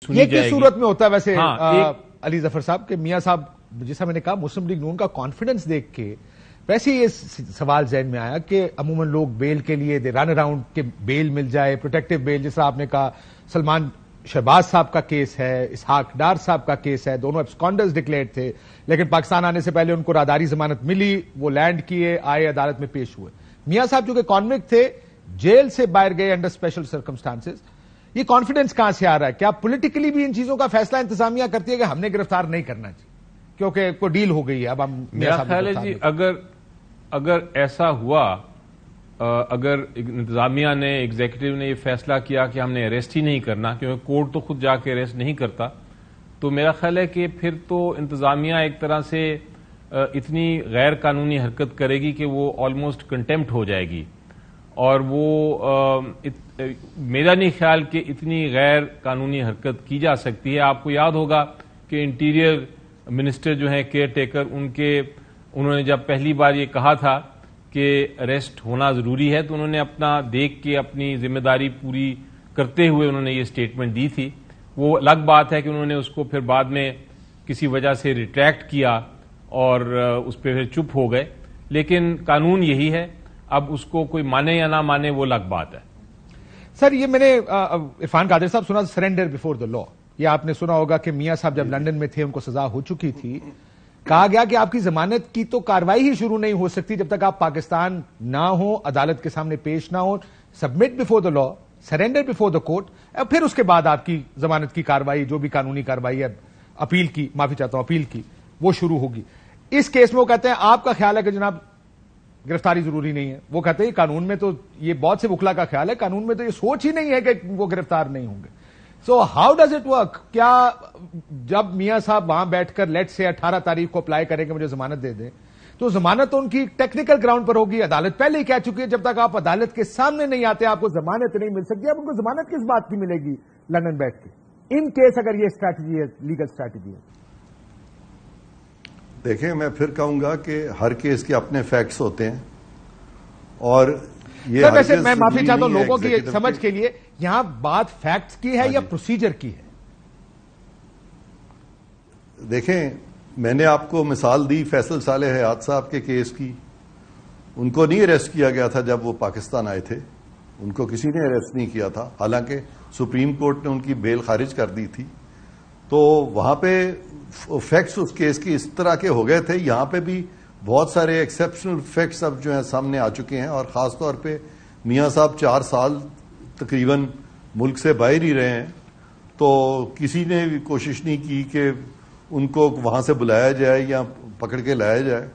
یہ کس صورت میں ہوتا ہے ویسے علی ظفر صاحب کہ میاں صاحب جیسا میں نے کہا مسلم لیگ نون کا کانفیڈنس دیکھ کے ویسے یہ سوال ذہن میں آیا کہ عموماً لوگ بیل کے لیے رن اراؤنڈ کے بیل مل جائے, پروٹیکٹیو بیل, جس طرح آپ نے کہا سلمان شہباز صاحب کا کیس ہے, اسحاق ڈار صاحب کا کیس ہے, دونوں ایبسکانڈرز ڈکلیئرڈ تھے لیکن پاکستان آنے سے پہلے ان کو راداری ضمانت ملی, وہ لینڈ کیے, آئے, عدالت میں پیش ہوئے. میاں صاحب چونکہ کانوکٹ تھے, جیل سے باہر گئے انڈر اسپیشل سرکمسٹانسز. یہ کانفیڈنس کہاں سے آ رہا ہے؟ کیا پولیٹیکلی بھی ان چیزوں کا فیصلہ انتظامیہ کرتی ہے کہ ہم نے گرفتار نہیں کرنا چاہیے کیونکہ کوئی ڈیل ہو گئی ہے؟ اب ہم میرا خیال ہے جی اگر ایسا ہوا, اگر انتظامیہ نے ایگزیکٹو نے یہ فیصلہ کیا کہ ہم نے اریسٹ ہی نہیں کرنا کیونکہ کورٹ تو خود جا کے اریسٹ نہیں کرتا, تو میرا خیال ہے کہ پھر تو انتظامیہ ایک طرح سے اتنی غیر قانونی حرکت کرے گی کہ وہ آلموسٹ کنٹیمپٹ ہو جائے گی, اور وہ میرا نہیں خیال کہ اتنی غیر قانونی حرکت کی جا سکتی ہے. آپ کو یاد ہوگا کہ انٹیریئر منسٹر جو ہیں کیئر ٹیکر, انہوں نے جب پہلی بار یہ کہا تھا کہ اریسٹ ہونا ضروری ہے تو انہوں نے اپنا دیکھ کے اپنی ذمہ داری پوری کرتے ہوئے انہوں نے یہ سٹیٹمنٹ دی تھی. وہ الگ بات ہے کہ انہوں نے اس کو پھر بعد میں کسی وجہ سے ریٹریکٹ کیا اور اس پہ پھر چپ ہو گئے, لیکن قانون یہی ہے, اب اس کو کوئی مانے یا نہ مانے وہ الگ بات ہے. سر یہ میں نے عرفان قادر صاحب سنا سرینڈر بیفور دا لا, یہ آپ نے سنا ہوگا کہ میاں صاحب جب لندن میں تھے ان کو سزا ہو چکی تھی, کہا گیا کہ آپ کی ضمانت کی تو کاروائی ہی شروع نہیں ہو سکتی جب تک آپ پاکستان نہ ہوں, عدالت کے سامنے پیش نہ ہوں, submit before the law, surrender before the court, پھر اس کے بعد آپ کی ضمانت کی کاروائی جو بھی قانونی کاروائی ہے اپیل کی, معافی چاہتا ہوں اپیل کی, وہ شروع ہوگی. اس کیس میں وہ کہتے ہیں آپ کا خیال ہے کہ جناب گرفتاری ضروری نہیں ہے, وہ کہتے ہیں قانون میں تو یہ بہت سے وکلا کا خیال ہے, قانون میں تو یہ سوچ ہی نہیں ہے کہ وہ گرفتار نہیں ہوں گے. So how does it work? کیا جب میاں صاحب وہاں بیٹھ کر لیٹ سے 18 تاریخ کو اپلائی کریں کہ مجھے ضمانت دے دیں, تو ضمانت تو ان کی ٹیکنیکل گراؤنڈ پر ہوگی, عدالت پہلے ہی کہہ چکی ہے جب تک آپ عدالت کے سامنے نہیں آتے آپ کو ضمانت نہیں مل سکتی. اب ان کو ضمانت کس بات کی ملے گی لندن بیٹھ کے, ان کیس اگر یہ اسٹریٹجی ہے, لیگل اسٹریٹجی ہے؟ دیکھیں میں پھر کہوں گا کہ ہر کیس کے اپنے فیکٹس ہوتے ہیں, اور یہ ویسے میں معافی چاہتا ہوں لوگوں کی سمجھ کے لیے, یہاں بات فیکٹس کی ہے یا پروسیجر کی ہے؟ دیکھیں میں نے آپ کو مثال دی فیصل صالح حیات صاحب کے کیس کی, ان کو نہیں اریسٹ کیا گیا تھا جب وہ پاکستان آئے تھے, ان کو کسی نے اریسٹ نہیں کیا تھا, حالانکہ سپریم کورٹ نے ان کی بیل خارج کر دی تھی. تو وہاں پہ فیکٹس اس کیس کی اس طرح کے ہو گئے تھے. یہاں پہ بھی بہت سارے ایکسیپشنل فیکٹس اب جو ہیں سامنے آ چکے ہیں, اور خاص طور پہ میاں صاحب 4 سال تقریباً ملک سے باہر ہی رہے ہیں, تو کسی نے بھی کوشش نہیں کی کہ ان کو وہاں سے بلایا جائے یا پکڑ کے لایا جائے,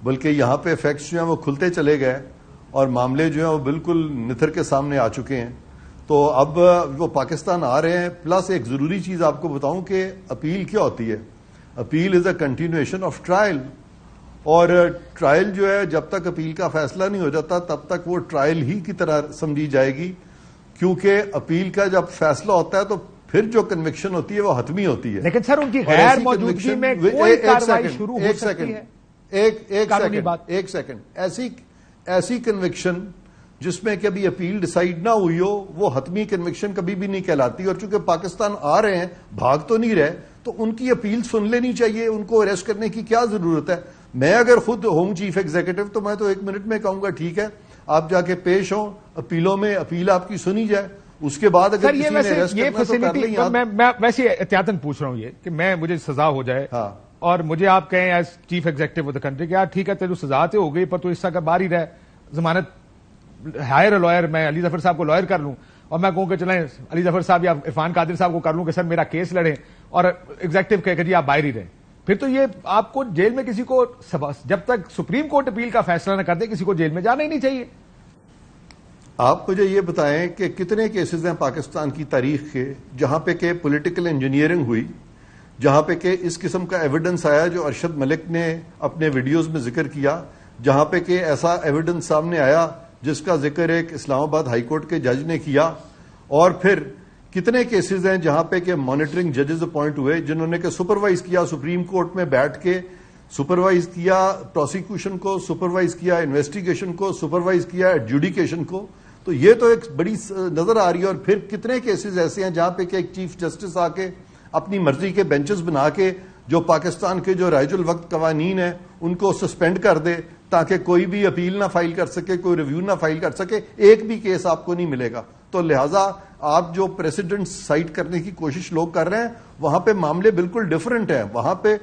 بلکہ یہاں پہ فیکٹس جو ہیں وہ کھلتے چلے گئے اور معاملے جو ہیں وہ بالکل نتھر کے سامنے آ چکے ہیں. تو اب وہ پاکستان آ رہے ہیں. پلس ایک ضروری چیز آپ کو بتاؤں کہ اپیل کیا ہوتی ہے. Appeal is a continuation of trial, اور ٹرائل جو ہے جب تک اپیل کا فیصلہ نہیں ہو جاتا تب تک وہ ٹرائل ہی کی طرح سمجھی جائے گی, کیونکہ اپیل کا جب فیصلہ ہوتا ہے تو پھر جو کنوکشن ہوتی ہے وہ حتمی ہوتی ہے. لیکن سر ان کی غیر موجودگی میں کوئی کارروائی شروع ہو سکتی ہے؟ ایک سیکنڈ, ایسی کنوکشن جس میں کبھی اپیل ڈیسائیڈ نہ ہوئی ہو وہ حتمی کنوکشن کبھی بھی نہیں کہلاتی. اور چونکہ پاکستان آ رہے ہیں, بھاگ تو نہیں رہے, تو ان کی اپیل سن لینی چاہیے. ان کو اریسٹ کرنے کی کیا ضرورت ہے؟ میں اگر خود ہوم چیف ایگزیکٹو تو میں تو 1 منٹ میں کہوں گا ٹھیک ہے آپ جا کے پیش ہوں اپیلوں میں, اپیل آپ کی سنی جائے, اس کے بعد اگر کسی نے اریسٹ کرنا تو کر لیں. میں ویسے احتیاطاً پوچھ رہا ہوں یہ کہ مجھے سزا ہو جائے اور مجھے آپ کہیں as chief executive of the country کہ یار ٹھیک ہے تیرے سزا تو ہو گئی پر تو اس طرح کا باہر ہی رہے, ضمانت ہائر اے لائر, میں علی ظفر صاحب کو لائر کر لوں اور میں کہوں کہ چلیں علی ظفر صاحب یا عرفان قادر صاحب کو کر لوں کہ سر میرا کیس لڑیں, اور ایگزیکٹو کہے کہ جی آپ باہر ہی رہیں, پھر تو یہ آپ کو جیل میں کسی کو جب تک سپریم کورٹ اپیل کا فیصلہ نہ کر دے کسی کو جیل میں جانا ہی نہیں چاہیے. آپ مجھے یہ بتائیں کہ کتنے کیسز ہیں پاکستان کی تاریخ کے جہاں پہ کہ پولیٹیکل انجینئرنگ ہوئی, جہاں پہ کہ اس قسم کا ایویڈنس آیا جو ارشد ملک نے اپنے ویڈیوز میں ذکر کیا, جہاں پہ کہ ایسا ایویڈنس سامنے آیا جس کا ذکر ایک اسلام آباد ہائی کورٹ کے جج نے کیا, اور پھر کتنے کیسز ہیں جہاں پہ کہ مانیٹرنگ ججز اپوائنٹ ہوئے جنہوں نے کہ سپروائز کیا, سپریم کورٹ میں بیٹھ کے سپروائز کیا پروسیکیوشن کو, سپروائز کیا انویسٹیگیشن کو, سپروائز کیا ایڈجوڈیکیشن کو. تو یہ تو ایک بڑی نظر آ رہی ہے. اور پھر کتنے کیسز ایسے ہیں جہاں پہ کہ ایک چیف جسٹس آ کے اپنی مرضی کے بینچز بنا کے جو پاکستان کے جو رائج الوقت قوانین ہیں ان کو سسپینڈ کر دے تاکہ کوئی بھی اپیل نہ فائل کر سکے, کوئی ریویو نہ فائل کر سکے, ایک بھی کیس آپ کو نہیں ملے گا. تو لہٰذا آپ جو پریسیڈنٹ سائٹ کرنے کی کوشش لوگ کر رہے ہیں وہاں پہ معاملے بالکل ڈفرنٹ ہیں. وہاں پہ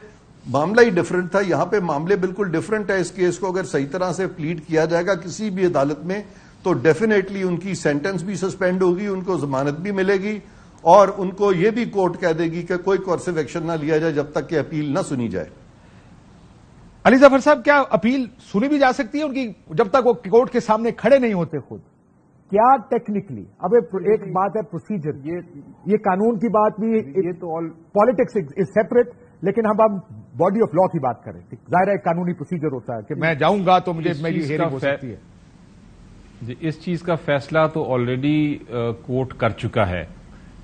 معاملہ ہی ڈفرنٹ تھا, یہاں پہ معاملے بالکل ڈفرنٹ ہے. اس کیس کو اگر صحیح طرح سے پلیڈ کیا جائے گا کسی بھی عدالت میں تو ڈیفینیٹلی ان کی سینٹنس بھی سسپینڈ ہوگی, ان کو ضمانت بھی ملے گی, اور ان کو یہ بھی کورٹ کہہ دے گی کہ کوئی کورسو ایکشن نہ لیا جائے جب تک کہ اپیل نہ سنی جائے. علی ظفر صاحب, کیا اپیل سنی بھی جا سکتی ہے ان کی جب تک وہ کورٹ کے سامنے کھڑے نہیں ہوتے خود؟ کیا ٹیکنیکلی اب ایک بات ہے پروسیجر, یہ قانون کی بات بھی, یہ تو پالیٹکس از سیپریٹ, لیکن ہم اب باڈی آف لا کی بات کریں. ظاہر ہے قانونی پروسیجر ہوتا ہے کہ میں جاؤں گا تو مجھے میری ہیئرنگ ہو سکتی ہے. جی, اس چیز کا فیصلہ تو آلریڈی کورٹ کر چکا ہے,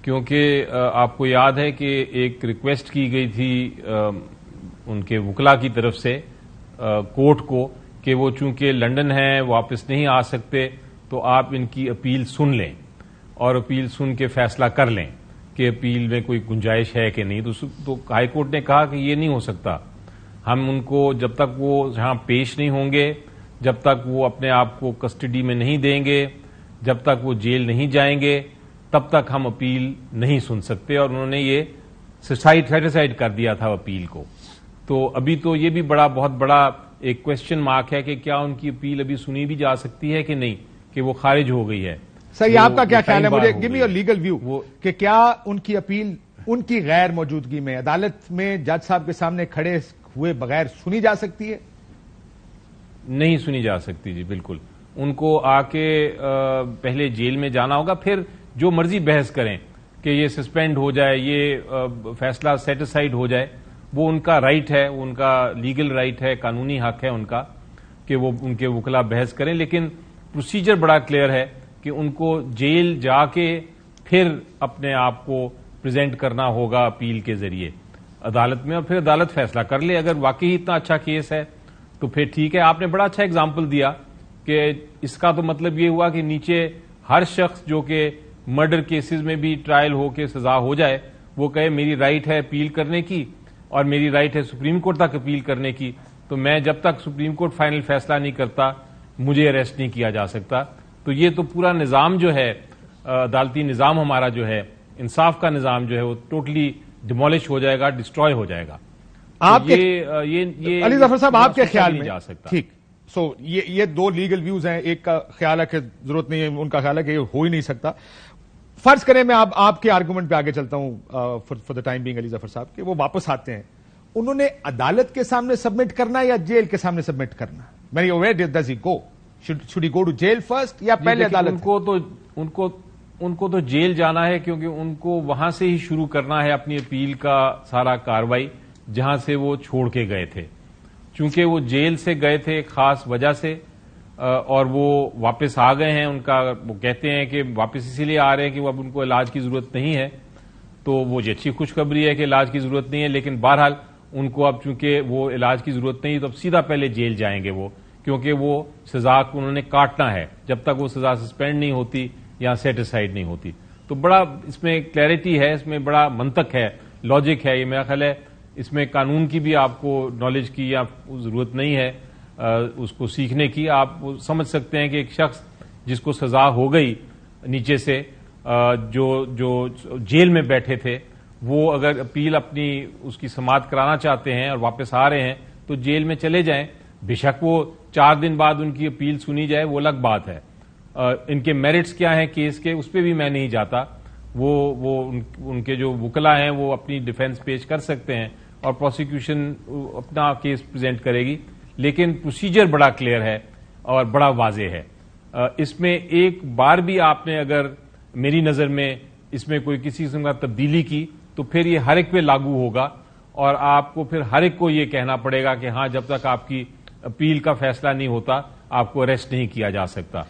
کیونکہ آپ کو یاد ہے کہ ایک ریکویسٹ کی گئی تھی ان کے وکلا کی طرف سے کورٹ کو کہ وہ چونکہ لنڈن ہیں واپس نہیں آ سکتے تو آپ ان کی اپیل سن لیں اور اپیل سن کے فیصلہ کر لیں کہ اپیل میں کوئی گنجائش ہے کہ نہیں. تو ہائی کورٹ نے کہا کہ یہ نہیں ہو سکتا, ہم ان کو جب تک وہ یہاں پیش نہیں ہوں گے, جب تک وہ اپنے آپ کو کسٹڈی میں نہیں دیں گے, جب تک وہ جیل نہیں جائیں گے, تب تک ہم اپیل نہیں سن سکتے. اور انہوں نے یہ سیٹیسفائڈ کر دیا تھا اپیل کو. تو ابھی تو یہ بھی بہت بڑا ایک کوشچن مارک ہے کہ کیا ان کی اپیل ابھی سنی بھی جا سکتی ہے کہ نہیں, کہ وہ خارج ہو گئی ہے. صحیح, آپ کا کیا خیال ہے؟ مجھے give me your legal view کہ کیا ان کی اپیل ان کی غیر موجودگی میں عدالت میں جج صاحب کے سامنے کھڑے ہوئے بغیر سنی جا سکتی ہے؟ نہیں سنی جا سکتی جی, بالکل. ان کو آ کے پہلے جیل میں جانا ہوگا, پھر جو مرضی بحث کریں کہ یہ سسپینڈ ہو جائے, یہ فیصلہ سیٹسفائڈ ہو جائے, وہ ان کا رائٹ ہے, ان کا لیگل رائٹ ہے, قانونی حق ہے ان کا کہ وہ ان کے وکلا بحث کریں. لیکن پروسیجر بڑا کلیئر ہے کہ ان کو جیل جا کے پھر اپنے آپ کو پریزنٹ کرنا ہوگا اپیل کے ذریعے عدالت میں, اور پھر عدالت فیصلہ کر لے. اگر واقعی اتنا اچھا کیس ہے تو پھر ٹھیک ہے. آپ نے بڑا اچھا اگزامپل دیا کہ اس کا تو مطلب یہ ہوا کہ نیچے ہر شخص جو کہ مرڈر کیسز میں بھی ٹرائل ہو کے سزا ہو جائے وہ کہے میری رائٹ ہے اپیل کرنے کی اور میری رائٹ ہے سپریم کورٹ تک اپیل کرنے کی, تو میں جب تک سپریم کورٹ فائنل فیصلہ نہیں کرتا مجھے اریسٹ نہیں کیا جا سکتا. تو یہ تو پورا نظام جو ہے, عدالتی نظام ہمارا جو ہے, انصاف کا نظام جو ہے, وہ ٹوٹلی ڈیمولش ہو جائے گا, ڈسٹروائے ہو جائے گا. آپ علی ظفر صاحب, آپ کے خیال میں جا سکتا. ٹھیک, سو یہ دو لیگل ویوز ہیں. ایک کا خیال ہے کہ ضرورت نہیں ہے, ان کا خیال ہے کہ یہ ہو ہی نہیں سکتا. فرض کریں میں آپ کے آرگومنٹ پہ آگے چلتا ہوں for the time being Ali Zafar صاحب, کہ وہ واپس آتے ہیں, انہوں نے عدالت کے سامنے سبمٹ کرنا یا جیل کے سامنے سبمٹ کرنا؟ میں where does he go, should he go to jail first یا پہلے عدالت؟ ان کو تو جیل جانا ہے, کیونکہ ان کو وہاں سے ہی شروع کرنا ہے اپنی اپیل کا سارا کاروائی جہاں سے وہ چھوڑ کے گئے تھے. چونکہ وہ جیل سے گئے تھے ایک خاص وجہ سے اور وہ واپس آ گئے ہیں, ان کا وہ کہتے ہیں کہ واپس اسی لیے آ رہے ہیں کہ وہ اب ان کو علاج کی ضرورت نہیں ہے. تو وہ یہ اچھی خوشخبری ہے کہ علاج کی ضرورت نہیں ہے, لیکن بہرحال ان کو اب چونکہ وہ علاج کی ضرورت نہیں تو اب سیدھا پہلے جیل جائیں گے وہ, کیونکہ وہ سزا کو انہوں نے کاٹنا ہے جب تک وہ سزا سسپینڈ نہیں ہوتی یا سیٹسفائڈ نہیں ہوتی. تو بڑا اس میں کلیئرٹی ہے, اس میں بڑا منطق ہے, لاجک ہے. یہ میرا خیال ہے اس میں قانون کی بھی آپ کو نالج کی یا ضرورت نہیں ہے اس کو سیکھنے کی. آپ سمجھ سکتے ہیں کہ ایک شخص جس کو سزا ہو گئی نیچے سے, جو جیل میں بیٹھے تھے, وہ اگر اپیل اپنی اس کی سماعت کرانا چاہتے ہیں اور واپس آ رہے ہیں تو جیل میں چلے جائیں. بے شک وہ 4 دن بعد ان کی اپیل سنی جائے وہ الگ بات ہے. ان کے میرٹس کیا ہیں کیس کے, اس پہ بھی میں نہیں جاتا. وہ ان کے جو وکلا ہیں وہ اپنی ڈیفینس پیش کر سکتے ہیں اور پروسیکیوشن اپنا کیس پریزنٹ کرے گی, لیکن پروسیجر بڑا کلیئر ہے اور بڑا واضح ہے. اس میں ایک بار بھی آپ نے اگر میری نظر میں اس میں کوئی کسی قسم کا تبدیلی کی تو پھر یہ ہر ایک پہ لاگو ہوگا اور آپ کو پھر ہر ایک کو یہ کہنا پڑے گا کہ ہاں جب تک آپ کی اپیل کا فیصلہ نہیں ہوتا آپ کو اریسٹ نہیں کیا جا سکتا.